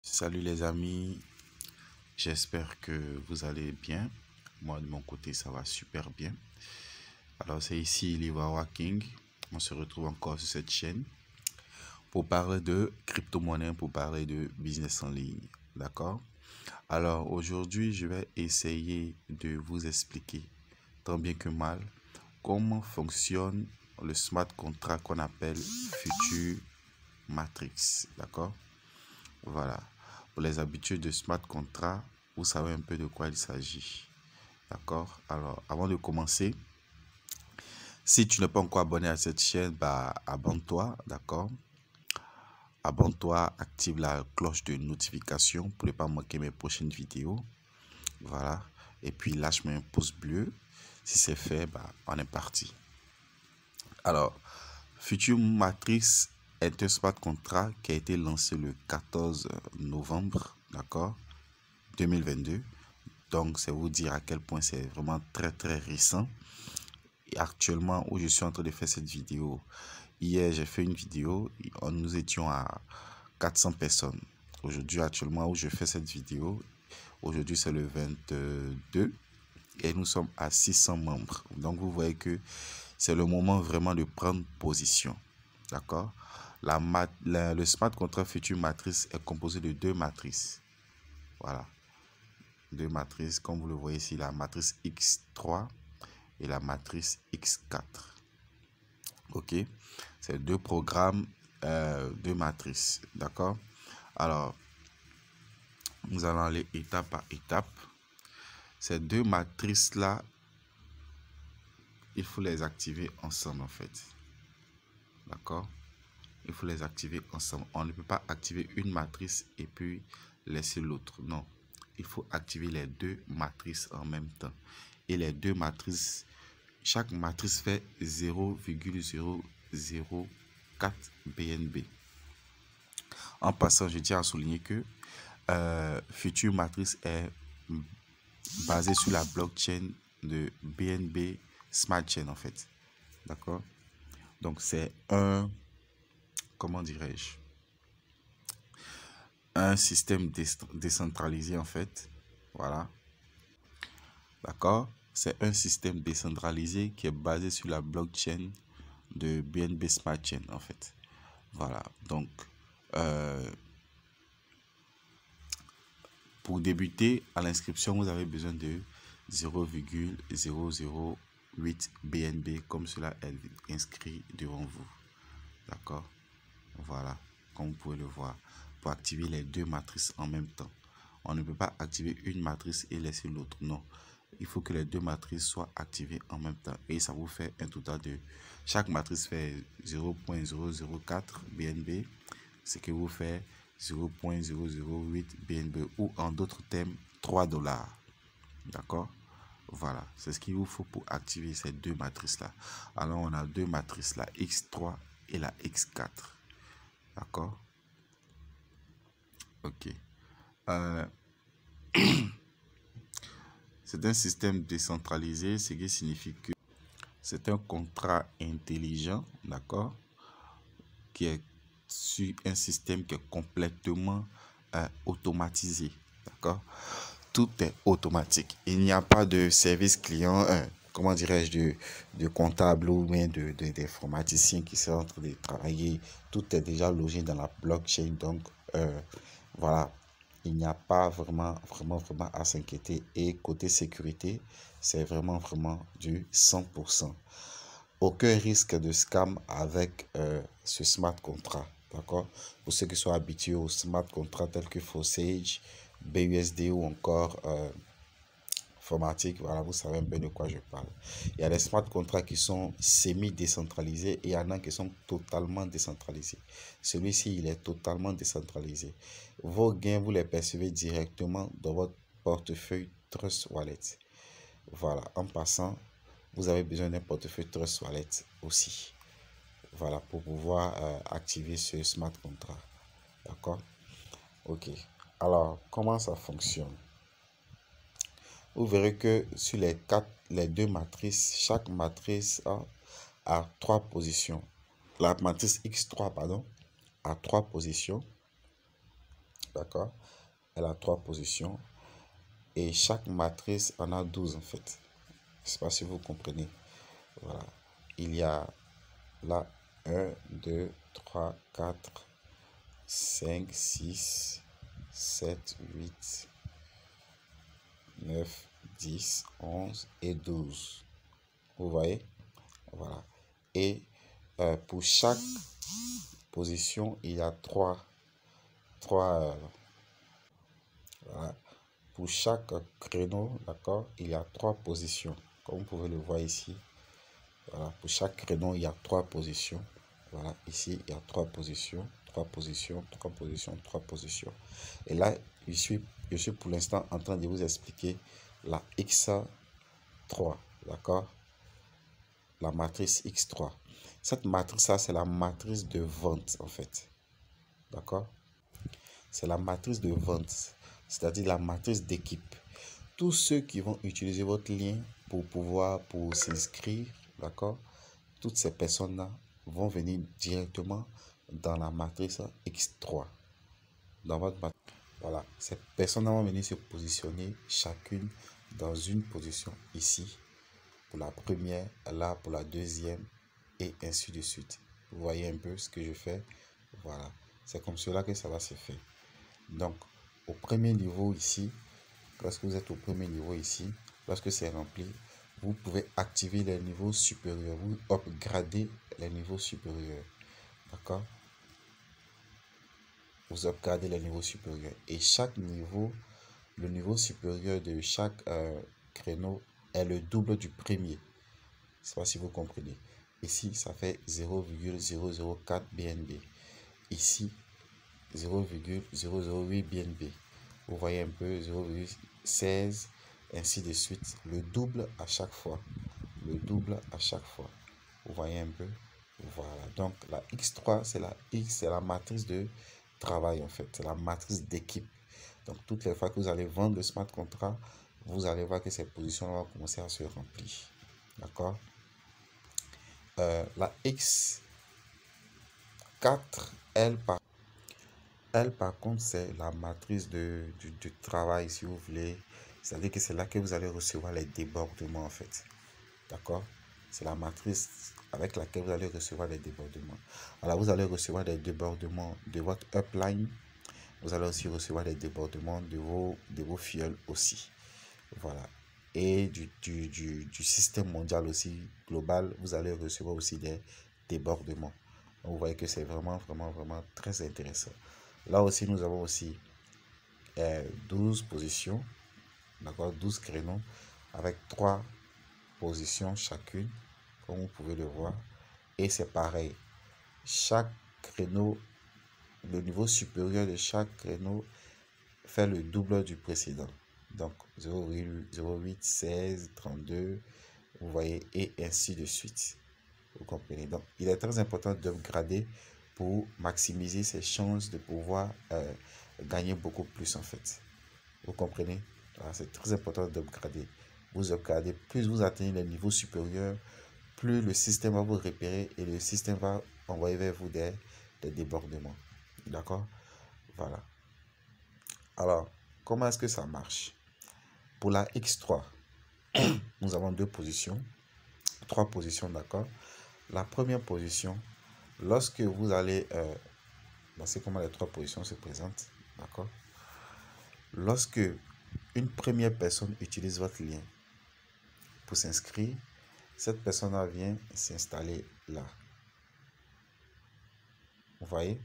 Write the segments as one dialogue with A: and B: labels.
A: Salut les amis, j'espère que vous allez bien. Moi de mon côté ça va super bien. Alors c'est ici Livawa King. On se retrouve encore sur cette chaîne pour parler de crypto-monnaie, pour parler de business en ligne. D'accord? Alors aujourd'hui je vais essayer de vous expliquer tant bien que mal comment fonctionne le smart contract qu'on appelle Future Matrix. D'accord? Voilà. Pour les habitudes de smart contract, vous savez un peu de quoi il s'agit. D'accord? Alors, avant de commencer, si tu n'es pas encore abonné à cette chaîne, abonne-toi. D'accord? Abonne-toi, active la cloche de notification pour ne pas manquer mes prochaines vidéos. Voilà. Et puis, lâche-moi un pouce bleu. Si c'est fait, on est parti. Alors, Future Matrix est un smart contract qui a été lancé le 14 novembre, d'accord, 2022. Donc, c'est vous dire à quel point c'est vraiment très récent. Et actuellement, où je suis en train de faire cette vidéo, hier, j'ai fait une vidéo, nous étions à 400 personnes. Aujourd'hui, actuellement, où je fais cette vidéo, aujourd'hui, c'est le 22 et nous sommes à 600 membres. Donc, vous voyez que c'est le moment vraiment de prendre position. D'accord? Le smart contract Future Matrix est composé de deux matrices. Voilà. Deux matrices, comme vous le voyez ici, la matrice X3 et la matrice X4. Ok? C'est deux programmes, deux matrices. D'accord? Alors, nous allons aller étape par étape. Ces deux matrices-là, il faut les activer ensemble en fait. D'accord? Il faut les activer ensemble. On ne peut pas activer une matrice et puis laisser l'autre. Non. Il faut activer les deux matrices en même temps. Et les deux matrices, chaque matrice fait 0,004 BNB. En passant, je tiens à souligner que Future Matrix est basée sur la blockchain de BNB Smart Chain en fait. D'accord? Donc c'est un, comment dirais-je, un système décentralisé en fait. Voilà. D'accord? C'est un système décentralisé qui est basé sur la blockchain de BNB Smart Chain en fait. Voilà. Donc, pour débuter à l'inscription, vous avez besoin de 0,008 BNB comme cela est inscrit devant vous. D'accord? Voilà, comme vous pouvez le voir, pour activer les deux matrices en même temps. On ne peut pas activer une matrice et laisser l'autre. Non, il faut que les deux matrices soient activées en même temps. Et ça vous fait un total de... Chaque matrice fait 0,004 BNB, ce qui vous fait 0,008 BNB ou en d'autres termes 3 $. D'accord? Voilà, c'est ce qu'il vous faut pour activer ces deux matrices là. Alors on a deux matrices, la X3 et la X4. D'accord? Ok. C'est un système décentralisé, ce qui signifie que c'est un contrat intelligent, d'accord, qui est sur un système qui est complètement automatisé, d'accord. Tout est automatique. Il n'y a pas de service client, comment dirais-je, de comptable ou bien d'informaticien qui sont en train de travailler. Tout est déjà logé dans la blockchain. Donc, voilà, il n'y a pas vraiment à s'inquiéter. Et côté sécurité, c'est vraiment du 100%. Aucun risque de scam avec ce smart contract. D'accord? Pour ceux qui sont habitués au smart contract tels que Forsage, BUSD ou encore informatique, voilà, vous savez un peu de quoi je parle. Il y a des smart contracts qui sont semi-décentralisés et il y en a qui sont totalement décentralisés. Celui-ci, il est totalement décentralisé. Vos gains, vous les percevez directement dans votre portefeuille Trust Wallet. Voilà, en passant, vous avez besoin d'un portefeuille Trust Wallet aussi. Voilà, pour pouvoir activer ce smart contract. D'accord? Ok. Alors, comment ça fonctionne? Vous verrez que sur les deux matrices, chaque matrice a 3 positions. La matrice X3, pardon, a 3 positions. d'accord? Elle a 3 positions. Et chaque matrice en a 12 en fait. Je ne sais pas si vous comprenez. Voilà. Il y a là 1, 2, 3, 4, 5, 6, 7, 8, 9, 10, 11 et 12. Vous voyez? Voilà. Et pour chaque position, il y a 3. Voilà. Pour chaque créneau, d'accord, il y a 3 positions. Comme vous pouvez le voir ici. Voilà. Pour chaque créneau, il y a 3 positions. Voilà. Ici, il y a 3 positions. 3 positions, 3 positions, 3 positions. Et là, je suis pour l'instant en train de vous expliquer la X3. D'accord? La matrice X3. Cette matrice-là, c'est la matrice de vente, en fait. D'accord? C'est la matrice de vente, c'est-à-dire la matrice d'équipe. Tous ceux qui vont utiliser votre lien pour s'inscrire, d'accord? Toutes ces personnes-là vont venir directement dans la matrice X3. Dans votre matrice. Voilà. Ces personnes-là vont venir se positionner chacune dans une position ici. Pour la première, là pour la deuxième et ainsi de suite. Vous voyez un peu ce que je fais? Voilà. C'est comme cela que ça va se faire. Donc, au premier niveau ici, lorsque vous êtes au premier niveau ici, lorsque c'est rempli, vous pouvez activer les niveaux supérieurs. Vous upgradez les niveaux supérieurs. D'accord? Vous upgradez les niveaux supérieurs. Et chaque niveau, le niveau supérieur de chaque créneau est le double du premier. Je ne sais pas si vous comprenez. Ici, ça fait 0,004 BNB. Ici, 0,008 BNB. Vous voyez un peu 0,16, ainsi de suite. Le double à chaque fois. Le double à chaque fois. Vous voyez un peu? Voilà. Donc, la X3, c'est la matrice de travail, en fait. C'est la matrice d'équipe. Donc, toutes les fois que vous allez vendre le smart contract, vous allez voir que ces positions vont commencer à se remplir. D'accord? La X4, elle, par contre, c'est la matrice du travail, si vous voulez. C'est-à-dire que c'est là que vous allez recevoir les débordements, en fait. D'accord? C'est la matrice avec laquelle vous allez recevoir les débordements. Alors, vous allez recevoir des débordements de votre upline. Vous allez aussi recevoir des débordements de vos fioles aussi. Voilà. Et du système mondial aussi, global, vous allez recevoir aussi des débordements. Donc, vous voyez que c'est vraiment, vraiment, vraiment très intéressant. Là aussi, nous avons aussi 12 positions, d'accord, 12 créneaux avec 3 positions chacune, comme vous pouvez le voir. Et c'est pareil, chaque créneau, le niveau supérieur de chaque créneau fait le double du précédent. Donc 0,08, 16, 32, vous voyez, et ainsi de suite. Vous comprenez? Donc, il est très important d'upgrader pour maximiser ses chances de pouvoir gagner beaucoup plus en fait. Vous comprenez? C'est très important d'upgrader. Vous upgradez, plus vous atteignez les niveaux supérieurs, plus le système va vous repérer et le système va envoyer vers vous des débordements. D'accord? Voilà. Alors, comment est-ce que ça marche? Pour la X3, nous avons 2 positions, 3 positions, d'accord? La première position, lorsque vous allez, c'est comment les 3 positions se présentent, d'accord? Lorsque une première personne utilise votre lien pour s'inscrire, cette personne-là vient s'installer là. Vous voyez?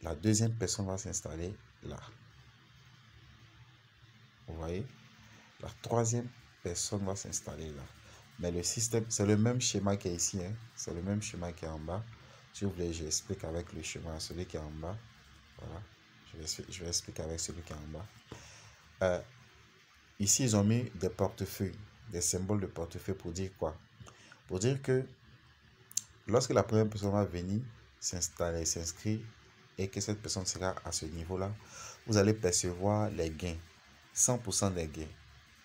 A: La deuxième personne va s'installer là. Vous voyez? La troisième personne va s'installer là. Mais le système, c'est le même schéma qui est ici. Hein? C'est le même schéma qui est en bas. Si vous voulez, j'explique avec le schéma, celui qui est en bas. Voilà. Je vais expliquer avec celui qui est en bas. Ici, ils ont mis des portefeuilles, des symboles de portefeuille pour dire quoi? Pour dire que lorsque la première personne va venir s'installer, s'inscrire, et que cette personne sera à ce niveau-là, vous allez percevoir les gains, 100% des gains,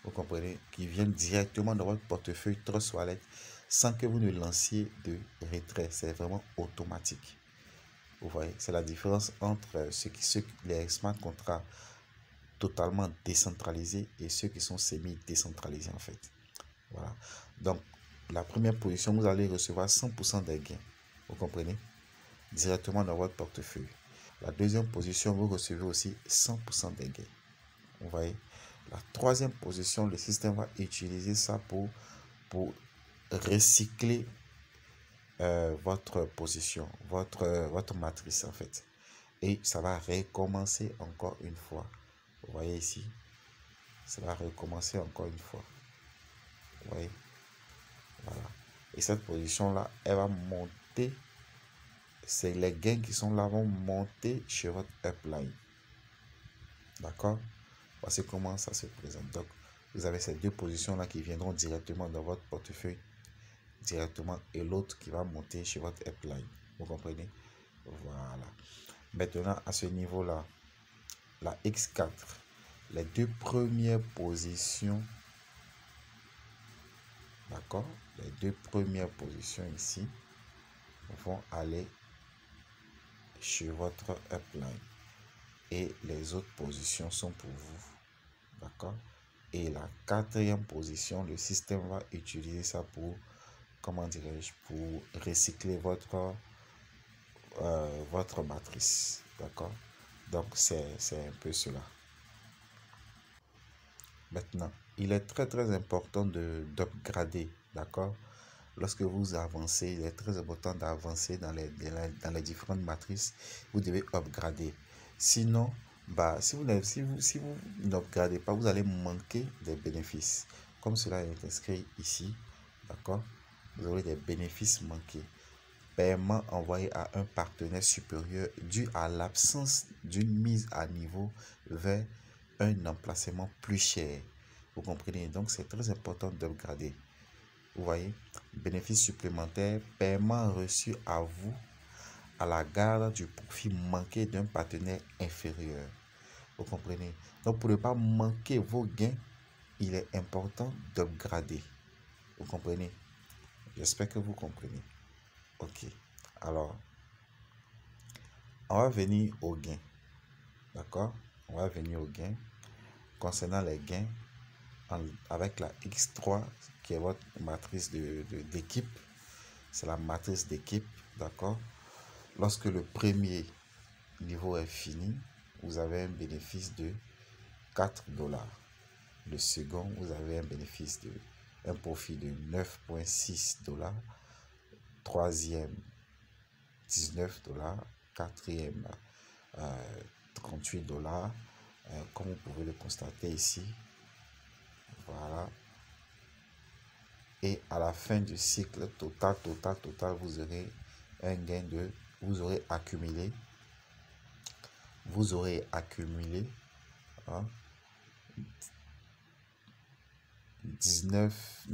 A: vous comprenez, qui viennent directement dans votre portefeuille Trust Wallet sans que vous ne lanciez de retrait. C'est vraiment automatique. Vous voyez, c'est la différence entre les smart contracts totalement décentralisés et ceux qui sont semi-décentralisés en fait. Voilà. Donc, la première position, vous allez recevoir 100% des gains. Vous comprenez? Directement dans votre portefeuille. La deuxième position, vous recevez aussi 100% des gains. Vous voyez? La troisième position, le système va utiliser ça pour recycler votre position, votre matrice en fait. Et ça va recommencer encore une fois. Vous voyez ici? Ça va recommencer encore une fois. Vous voyez? Voilà. Et cette position-là, elle va monter. C'est les gains qui sont là vont monter sur votre upline. D'accord? Voici comment ça se présente. Donc, vous avez ces deux positions-là qui viendront directement dans votre portefeuille. Directement. Et l'autre qui va monter sur votre upline. Vous comprenez? Voilà. Maintenant, à ce niveau-là, la X4, les deux premières positions, d'accord? Les deux premières positions ici vont aller sur votre upline. Et les autres positions sont pour vous. D'accord? Et la quatrième position, le système va utiliser ça pour, comment dirais-je, pour recycler votre matrice. D'accord? Donc, c'est un peu cela. Maintenant, il est très important d'upgrader. D'accord? Lorsque vous avancez, il est très important d'avancer dans les différentes matrices. Vous devez upgrader. Sinon, si vous n'upgradez pas, vous allez manquer des bénéfices. Comme cela est inscrit ici, d'accord? Vous aurez des bénéfices manqués. Paiement envoyé à un partenaire supérieur dû à l'absence d'une mise à niveau vers un emplacement plus cher. Vous comprenez? Donc, c'est très important d'upgrader. Vous voyez, bénéfices supplémentaires, paiement reçu à vous à la garde du profit manqué d'un partenaire inférieur. Vous comprenez? Donc, pour ne pas manquer vos gains, il est important d'upgrader. Vous comprenez? J'espère que vous comprenez. Ok. Alors, on va venir aux gains. D'accord? On va venir aux gains. Concernant les gains, avec la X3, qui est votre matrice d'équipe, c'est la matrice d'équipe, d'accord? Lorsque le premier niveau est fini, vous avez un bénéfice de 4 $. Le second, vous avez un profit de 9,6 $. Troisième, 19 $. Quatrième, 38 $. Comme vous pouvez le constater ici. Voilà. Et à la fin du cycle total, vous aurez un gain de, vous aurez accumulé hein, 19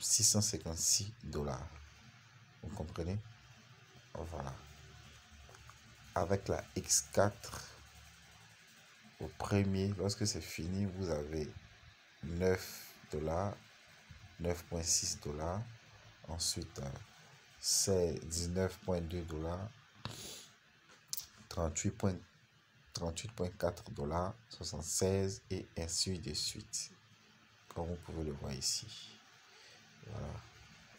A: 656 $. Vous comprenez? Voilà. Avec la X4, au premier, lorsque c'est fini, vous avez 9 $, 9,6 $. Ensuite, c'est 19,2 $, 38,4 $, 76 et ainsi de suite. Comme vous pouvez le voir ici. Voilà.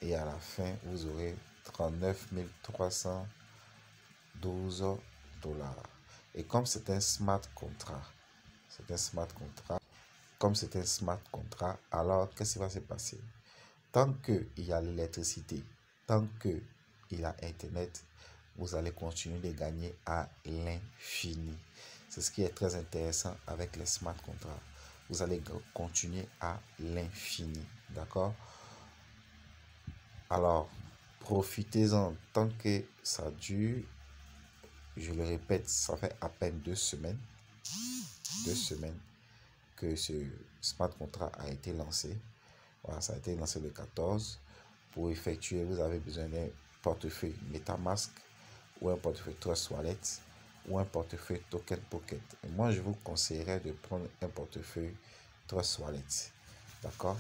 A: Et à la fin, vous aurez 39 312 $. Et comme c'est un smart contract, alors qu'est-ce qui va se passer? Tant qu'il y a l'électricité, tant qu'il y a Internet, vous allez continuer de gagner à l'infini. C'est ce qui est très intéressant avec les smart contracts. Vous allez continuer à l'infini. D'accord? Alors, profitez-en tant que ça dure. Je le répète, ça fait à peine 2 semaines. 2 semaines que ce smart contract a été lancé. Voilà, ça a été lancé le 14. Pour effectuer, vous avez besoin d'un portefeuille MetaMask ou un portefeuille Trust Wallet ou un portefeuille Token Pocket. Et moi, je vous conseillerais de prendre un portefeuille Trust Wallet. D'accord?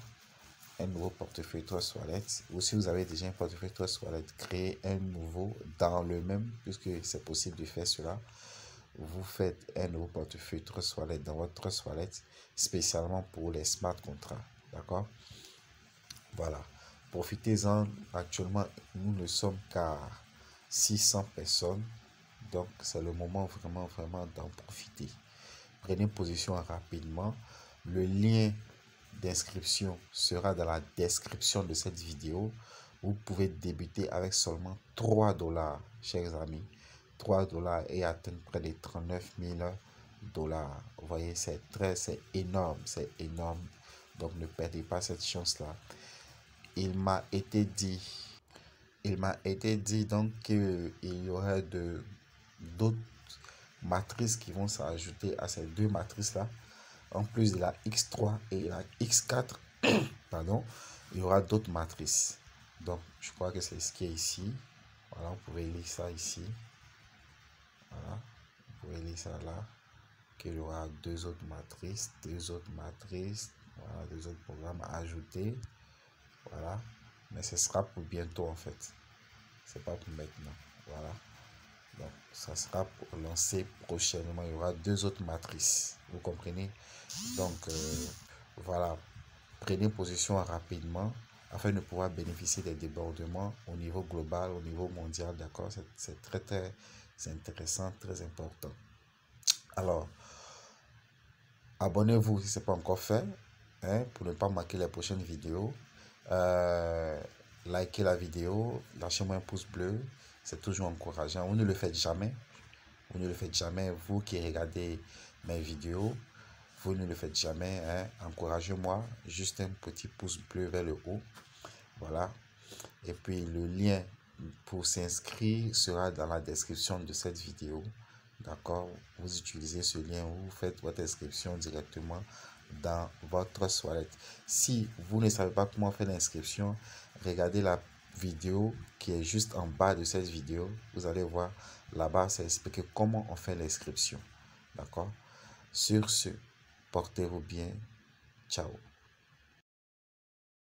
A: un nouveau portefeuille Trustwallet, ou si vous avez déjà un portefeuille Trustwallet, créez un nouveau dans le même, puisque c'est possible de faire cela. Vous faites un nouveau portefeuille Trustwallet dans votre Trustwallet, spécialement pour les smart contracts. D'accord? Voilà. Profitez-en. Actuellement, nous ne sommes qu'à 600 personnes. Donc, c'est le moment vraiment d'en profiter. Prenez position rapidement. Le lien d'inscription sera dans la description de cette vidéo. Vous pouvez débuter avec seulement 3 $, chers amis. 3 $ et atteindre près de 39 000 $. Vous voyez, c'est énorme, c'est énorme. Donc, ne perdez pas cette chance-là. Il m'a été dit donc qu'il y aurait d'autres matrices qui vont s'ajouter à ces deux matrices-là. En plus de la X3 et la X4, pardon, il y aura d'autres matrices. Donc, je crois que c'est ce qui est ici. Voilà, vous pouvez lire ça ici. Voilà, vous pouvez lire ça là. Qu'il y aura deux autres matrices, voilà, deux autres programmes à ajouter. Voilà, mais ce sera pour bientôt en fait. C'est pas pour maintenant. Voilà. Donc, ça sera pour lancer prochainement. Il y aura deux autres matrices. Vous comprenez? Donc, voilà. Prenez position rapidement afin de pouvoir bénéficier des débordements au niveau global, au niveau mondial. D'accord? C'est très intéressant, très important. Alors, abonnez-vous si ce n'est pas encore fait, hein, pour ne pas manquer les prochaines vidéos. Likez la vidéo, lâchez-moi un pouce bleu, c'est toujours encourageant. Vous ne le faites jamais. Vous ne le faites jamais, vous qui regardez mes vidéos, vous ne le faites jamais, hein. Encouragez-moi, juste un petit pouce bleu vers le haut. Voilà. Et puis le lien pour s'inscrire sera dans la description de cette vidéo. D'accord? Vous utilisez ce lien, vous faites votre inscription directement dans votre Trustwallet. Si vous ne savez pas comment faire l'inscription, regardez la vidéo qui est juste en bas de cette vidéo. Vous allez voir là-bas, c'est expliqué comment on fait l'inscription. D'accord? Sur ce, portez-vous bien. Ciao.